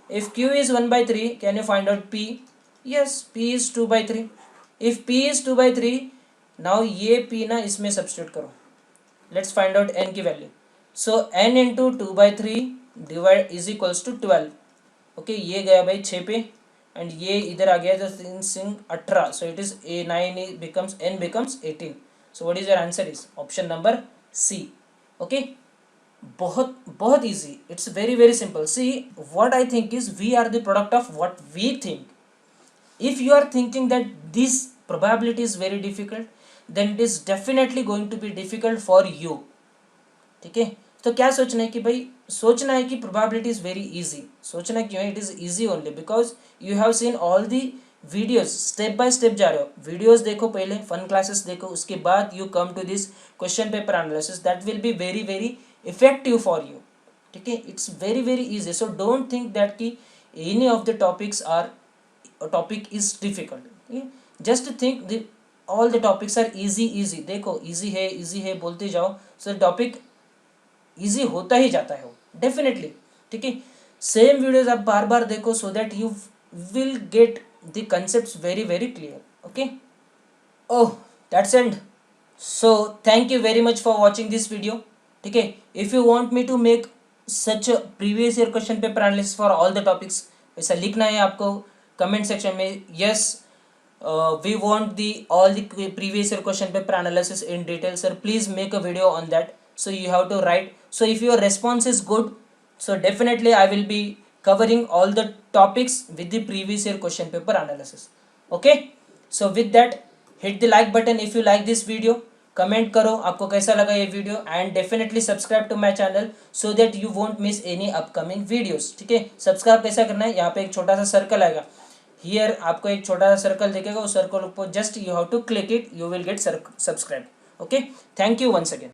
If Q is 1 by 3, can you find out P? Yes, P is 2 by 3. If P is 2 by 3, now ये P ना इसमें substitute करो. Let's find out N की value. So N into 2 by 3 divide is equals to 12. Okay, ये गया भाई 6 पे, and ये इधर आ गया तो सिंग 18, so it is A9 becomes N becomes 18. So what is your answer is option number C. Okay, बहुत बहुत easy, it's very very simple. See, what I think is we are the product of what we think. If you are thinking that this probability is very difficult, then it is definitely going to be difficult for you. ठीक है, तो क्या सोचना है कि भाई, सोचना है कि प्रोबेबिलिटी इज वेरी इजी. सोचना क्यों है, it is easy only because you have seen all the videos, step by step जा रहे हो. वीडियोज देखो पहले, फन क्लासेस देखो, उसके बाद you come to this question paper analysis. That will be very very effective for you. ठीक है, it's very very easy. So don't think that कि any of the topics are topic is difficult. Just think the all the topics are easy. Easy देखो, easy है बोलते जाओ, सो topic easy होता ही जाता है वो डेफिनेटली. ठीक है, सेम वीडियोस आप बार बार देखो, so that you will get the concepts very very clear. Okay, oh that's end. So thank you very much for watching this video. ठीक है, if you want me to make such previous year question paper analysis for all the topics, ऐसा लिखना है आपको comment section में. Yes, we want the all the previous year question paper analysis in detail, sir, please make a video on that. So you have to write. So if your response is good, so definitely I will be covering all the topics with the previous year question paper analysis. Okay, so with that, hit the like button if you like this video, comment करो आपको कैसा लगा ये video, and definitely subscribe to my channel so that you won't miss any upcoming videos. ठीक है, subscribe कैसा करना है, यहाँ पे एक छोटा सा सर्कल आएगा, हियर आपको एक छोटा सा सर्कल दिखेगा, उस सर्कल को just you have to click it, you will get subscribe. Okay, thank you once again.